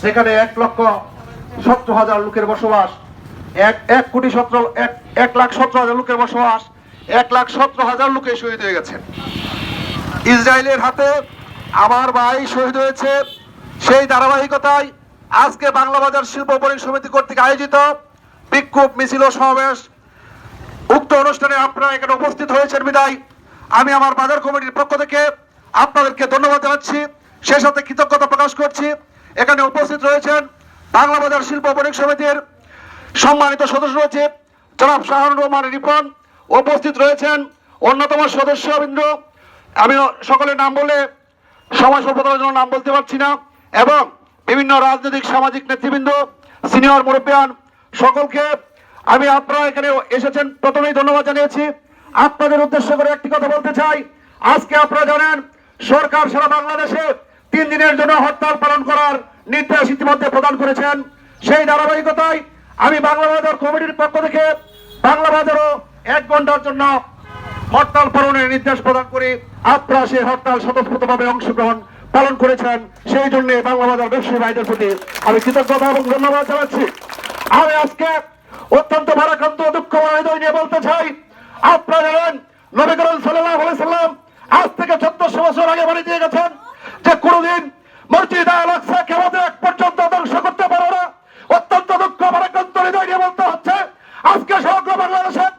যেখানে 1,17,000 লোকের বসবাস, 1,17,000 লোকের বসবাস, 1,17,000 লোকে শহীদ হয়ে গেছেন। ইসরায়েলের হাতে আমার ভাই শহীদ হয়েছে। সেই ধারাবাহিকতায় আজকে বাংলা বাজার শিল্প বণিক সমিতি কর্তৃক আয়োজিত বিক্ষোভ মিছিল ও সমাবেশ, উক্ত অনুষ্ঠানে আপনারা এখানে উপস্থিত হয়েছেন বিদায় আমি আমার বাজার কমিটির পক্ষ থেকে আপনাদেরকে ধন্যবাদ জানাচ্ছি, সেই সাথে কৃতজ্ঞতা প্রকাশ করছি। এখানে উপস্থিত রয়েছেন বাংলা বাজার শিল্প বণিক সমিতির সম্মানিত সদস্য সচিব জনাব শাহানুর রহমান রিপন, উপস্থিত রয়েছেন অন্যতম সদস্যবৃন্দ, আমি সকলের নাম বলে সময় স্বল্পতার জন্য নাম বলতে পারছি না, এবং বিভিন্ন রাজনৈতিক সামাজিক নেতৃবৃন্দ, সিনিয়র মুরব্বিয়ান, সকলকে আমি আপনারা এখানে এসেছেন প্রথমেই ধন্যবাদ জানিয়েছি। আপনাদের উদ্দেশ্য করে একটি কথা বলতে চাই। আজকে আপনারা জানেন সরকার সারা বাংলাদেশে 3 দিনের জন্য হরতাল পালন করার নির্দেশ ইতিমধ্যে প্রদান করেছেন। সেই ধারাবাহিকতায় আমি বাংলা বাজার কমিটির পক্ষ থেকে বাংলা বাজারও 1 ঘন্টার জন্য হরতাল পালনের নির্দেশ প্রদান করি। আপনারা সেই হরতাল স্বতঃস্ফূর্তভাবে অংশগ্রহণ পালন করেছেন, সেই জন্য বাংলা বাজার ব্যবসায়ী ভাইদের প্রতি আমি কৃতজ্ঞতা এবং ধন্যবাদ জানাচ্ছি। আমি আজকে অত্যন্ত ভারাক্রান্ত দুঃখ হৃদয় নিয়ে বলতে চাই, আপনারা জানেন নবী করিম সাল্লাল্লাহু আলাইহি সাল্লাম আজ থেকে 1400 বছর আগে বলে দিয়ে গেছেন যে কোনদিন মসজিদ আল আকসা কিয়ামত এক পর্যন্ত ধ্বংস করতে পারবে না। অত্যন্ত দুঃখ ভারাক্রান্ত হৃদয় নিয়ে বলতে হচ্ছে, আজকে সমগ্র বাংলাদেশের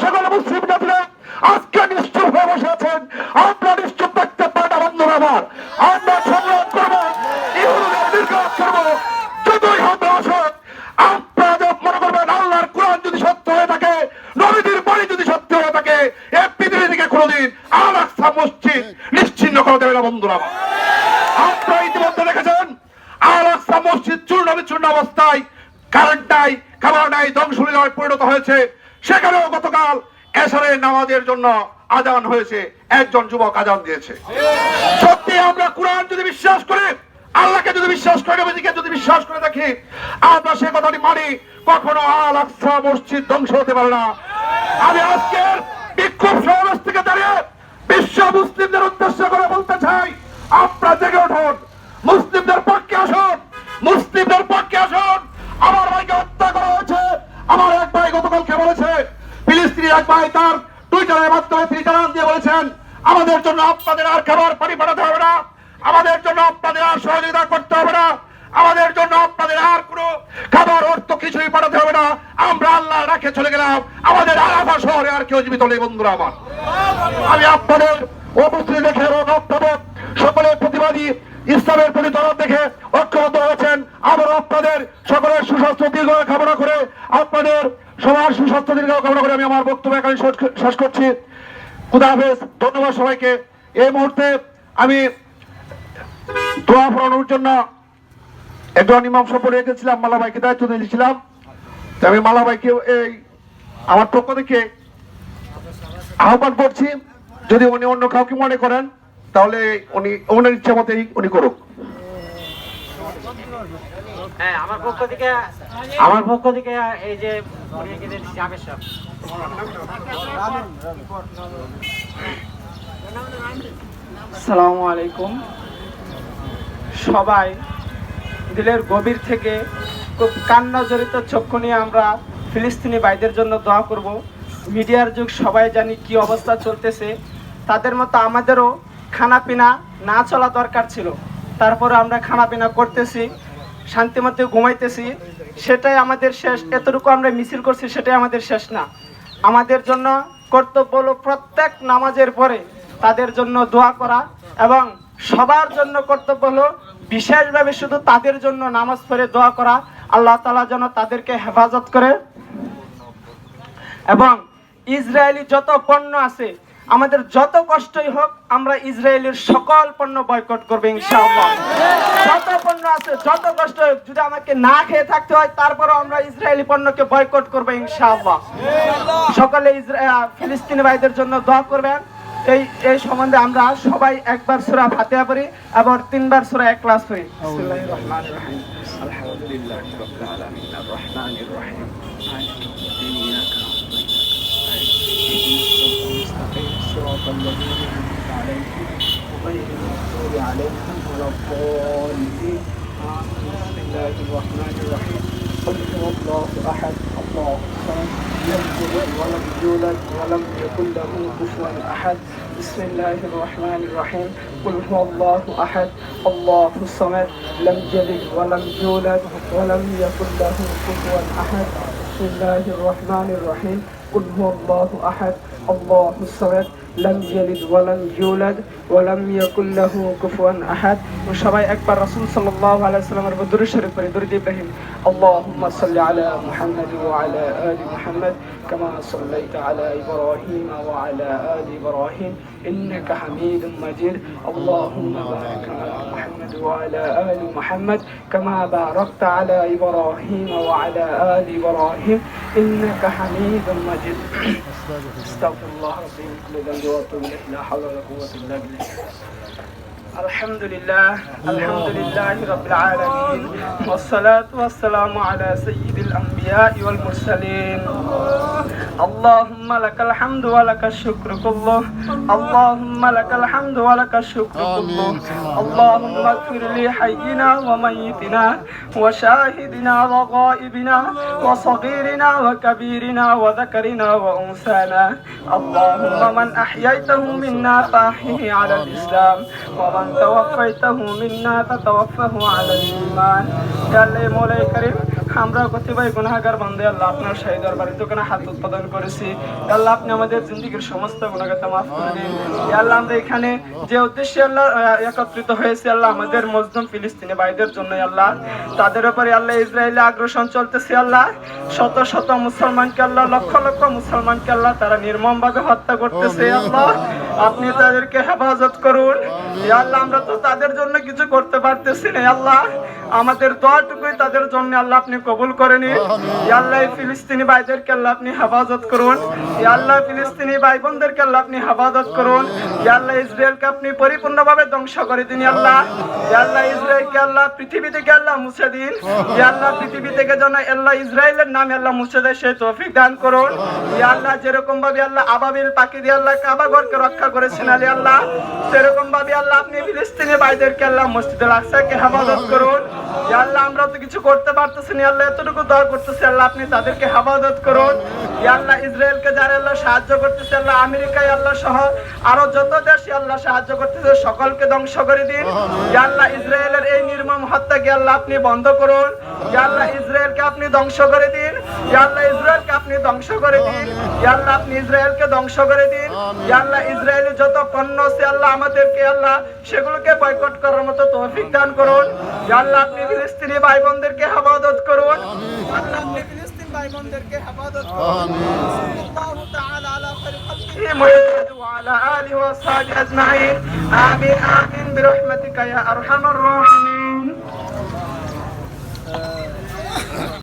সকল মুসলিম জাতিরা আজকে নিশ্চুপ হয়ে বসে আছেন। আমরা নিশ্চুপ থাকতে পারি না বন্ধুরা আমার, আমরা সংগ্রাম করবো, ইহুদিদের নির্ঘাত করবো, যতই হবে অসৎ। আপনারা মনে করবেন আল্লাহর কোরআন যদি সত্য হয়ে থাকে, নবীদের বাণী যদি সত্য হয়ে থাকে, এই পৃথিবী থেকে কোনোদিন আল আকসা মসজিদ নিশ্চিহ্ন করা যাবে না বন্ধুরা আমার। আপনারা ইতিমধ্যে দেখেছেন আল আকসা মসজিদ চূর্ণ বিচূর্ণ অবস্থায়, কারেন্ট নাই, খাবার নাই, ধ্বংসলীলায় পরিণত হয়েছে। সেখানেও গতকাল এশারের নামাজের জন্য আজান হয়েছে, একজন যুবক আজান দিয়েছে। সত্যি আমরা কোরআন যদি বিশ্বাস করি, আল্লাহকে যদি বিশ্বাস করে, নবীকে যদি বিশ্বাস করে দেখি, আমরা সে কথাটি মানি, কখনো আল আকসা মসজিদ ধ্বংস হতে পারে না। আমি আজকের বিক্ষোভ সমাবেশ থেকে দাঁড়িয়ে বিশ্ব মুসলিমদের উদ্দেশ্য করে বলতে চাই, আপনারা জেগে উঠুন, মুসলিমদের পক্ষে আসুন, মুসলিমদের পক্ষে আসুন। আমার ভাইকে হত্যা করা হয়েছে, আমার এক ভাই গতকালকে বলেছে, ফিলিস্তিনি এক ভাই তার টুইটারের মাধ্যমে তিনি জানান দিয়ে বলেছেন, আমাদের জন্য আপনাদের আর খাবার পানি পাঠাতে হবে না, আমাদের জন্য আপনাদের আর সহযোগিতা করতে হবে না, আমাদের জন্য আপনাদের আর কোনো খাবার অর্থ কিছুই পাঠাতে হবে না, আমরা আল্লাহ রাখে চলে গেলাম, আমাদের আরাফা শহরে আর কেউ জীবিত নেই বন্ধুরা আমার। আমি আপনাদের উপস্থিতি দেখে এবং বক্তব্য সকলের প্রতিবাদী ইসলামের প্রতি দরদ দেখে ঐক্যবদ্ধ হয়েছেন। আবার আপনাদের সকলের সুস্বাস্থ্য দীর্ঘ কামনা করে, আপনাদের সবার সুস্বাস্থ্য দীর্ঘ কামনা করে আমি আমার বক্তব্য এখানে শেষ করছি। খুদা হাফেজ, ধন্যবাদ সবাইকে। এই মুহূর্তে আমি দোয়া পড়ানোর জন্য একজন ইমাম সাহেব রেখেছিলাম, মালা ভাইকে দায়িত্ব দিয়েছিলাম। আমি মালা ভাইকে এই আমার পক্ষ থেকে আহ্বান করছি, যদি উনি অন্য কাউকে মনে করেন তাহলে উনি ওনার ইচ্ছা মতেই উনি করুক। হ্যাঁ, আমার পক্ষ থেকে এই যে আসসালামু আলাইকুম। সবাই দিলের গভীর থেকে খুব কান্না জড়িত চক্ষু নিয়ে আমরা ফিলিস্তিনি ভাইদের জন্য দোয়া করব। মিডিয়ার যুগ, সবাই জানি কি অবস্থা চলতেছে। তাদের মতো আমাদেরও খানা পিনা না চলা দরকার ছিল, তারপরে আমরা খানা পিনা করতেছি, শান্তিমতে ঘুমাইতেছি, সেটাই আমাদের শেষ। এতটুকু আমরা মিছিল করছি, সেটাই আমাদের শেষ না। আমাদের জন্য কর্তব্য হলো প্রত্যেক নামাজের পরে তাদের জন্য দোয়া করা, এবং সবার জন্য কর্তব্য হলো বিশেষভাবে শুধু তাদের জন্য নামাজ পড়ে দোয়া করা, আল্লাহ তাআলা যেন তাদেরকে হেফাজত করে। এবং ইসরায়েলি যত পণ্য আছে, আমাদের যত কষ্টই হোক, আমরা ইসরায়েলের সকল পণ্য বয়কট করবো ইনশাআল্লাহ। যত পণ্য আছে, যত কষ্ট হোক, যদি আমাকে না খেয়ে থাকতে হয়, তারপরও আমরা ইসরায়েলি পণ্যকে বয়কট করবো ইনশাআল্লাহ। সকলে ফিলিস্তিনি ভাইদের জন্য দোয়া করবেন। এই সম্বন্ধে আমরা সবাই একবার সূরা ফাতিহা পড়ি এবং 3 বার সূরা ইখলাস পড়ি। বিসমিল্লাহির রহমানির রহিম। আলহামদুলিল্লাহি রাব্বিল আলামিন আর রহমানির রহিম মালিকি ইয়াউমিদ্দিন। غير المغضوب عليهم ولا الضالين. بسم الله الرحمن الرحيم. قل هو الله أحد الله الصمد لم يلد ولم يولد ولم يكن له كفوا أحد. بسم الله الرحمن الرحيم. قل هو الله أحد الله الصمد لم يلد ولم يولد ولم يكن له كفوا أحد. بسم الله الرحمن الرحيم. قل هو الله أحد الله الصمد لم يلد ولم يولد ولم يكن له كفوا أحد. وشباب أكبر رسول صلى الله عليه وسلم بدر الشريف بدر إبراهيم. اللهم صل على محمد وعلى آل محمد كما صليت على إبراهيم وعلى آل إبراهيم إنك حميد مجيد. اللهم بارك على محمد وعلى آل محمد كما باركت على إبراهيم وعلى آل إبراهيم إنك حميد مجيد. استغفر الله ربي من كل ذنب واتوب إليه لا حول ولا قوة إلا بالله. الحمد لله رب العالمين والصلاة والسلام على سيد الأنبياء والمرسلين. اللهم لك الحمد ولك الشكر كله. اللهم لك الحمد ولك الشكر كله. اللهم اغفر لي حينا وميتنا وشاهدنا وغائبنا وصغيرنا وكبيرنا وذكرنا وأنثانا. اللهم من أحييته منا فأحيه على الإسلام ومن توفيته منا فتوفه على الإيمان. يا الله مولاي كريم আমরা কতিপয় গুনাহগার বান্দে আল্লাহ আপনার শাহী দরবারে দোকানে হাত উৎপাদন করেছি। আল্লাহ আপনি আমাদের জিন্দেগীর সমস্ত গুনাহগার মাফ করে দিন। ইয়া আল্লাহ আমরা এখানে যে উদ্দেশ্যে আল্লাহ একত্রিত হয়েছে আল্লাহ আমাদের মজলুম ফিলিস্তিনি ভাইদের জন্য আল্লাহ তাদের উপরে আল্লাহ ইসরায়েলে আগ্রাসন চলতেছে আল্লাহ শত শত মুসলমানকে আল্লাহ লক্ষ লক্ষ মুসলমানকে আল্লাহ তারা নির্মমভাবে হত্যা করতেছে আল্লাহ আপনি তাদেরকে হেফাজত করুন। ইয়া আল্লাহ আমরা তো তাদের জন্য কিছু করতে পারতেছি না আল্লাহ আমাদের দোয়াটুকুই তাদের জন্য আল্লাহ আপনি কবুল করে নিন। ইয়া আল্লাহ ফিলিস্তিনি ভাইদেরকে আল্লাহ আপনি হেফাজত করুন। ইয়া আল্লাহ ফিলিস্তিনি ভাই বোনদেরকে আল্লাহ আপনি হেফাজত করুন। ইয়া আল্লাহ ইসরায়েলকে আপনি পরিপূর্ণভাবে ধ্বংস করে দিন আল্লাহ। ইয়া আল্লাহ ইসরায়েলকে আল্লাহ পৃথিবী থেকে আল্লাহ মুছে দিন। ইয়া আল্লাহ পৃথিবী থেকে যেন আল্লাহ ইসরায়েলের নামে আল্লাহ মুছে দেয় সেই তৌফিক দান করুন। ইয়া আল্লাহ যেরকম ভাবে আল্লাহ আবাবিল পাখি দিয়ে আল্লাহ কাবা ঘরকে রক্ষা করেছেন আলী আল্লাহ সেরকম ভাবে আল্লাহ আপনি ফিলিস্তিনি ভাইদেরকে আল্লাহ মসজিদুল আকসাকে হেফাজত করুন। ইয়া আল্লাহ আমরা তো কিছু করতে পারতেছি না আল্লাহ এতটুকু দোয়া করতেছি আল্লাহ আপনি তাদেরকে হেফাজত করুন। ইয়া আল্লাহ ইসরায়েলকে যারা আল্লাহ সাহায্য করতেছে আল্লাহ আমেরিকায় আল্লাহ সহ আরো যত দেশে আল্লাহ সাহায্য করতেছে সকলকে ধ্বংস করে দিন। ইয়া আল্লাহ ইসরায়েলের এই নির্মম হত্যাকে আল্লাহ আপনি বন্ধ করুন। ইয়া আল্লাহ ইসরায়েলকে আপনি ধ্বংস করে দিন। ইয়া আল্লাহ ইসরায়েলকে আপনি ধ্বংস করে দিন। ইয়া আল্লাহ আপনি ইসরায়েলকে ধ্বংস করে দিন। ইয়া আল্লাহ ইসরায়েলের যত পণ্য আছে আল্লাহ আমাদেরকে আল্লাহ সেগুলোকে বয়কট করার মতো তৌফিক দান করুন। ইয়া আল্লাহ আপনি ফিলিস্তিনি ভাই বোনদেরকে হেফাজত করুন। আল্লাহ আপনি ফিলিস্তিন ভাই বোনদেরকে হেফাজত করুন। আল্লাহু তাআলা আলা খায়রি খালকিহি মুহাম্মদ ওয়া আলা আলিহি ওয়া সাহবিহি আজমাইন আমিন আমিন বিরহমাতিকা ইয়া আরহামার রাহিমিন।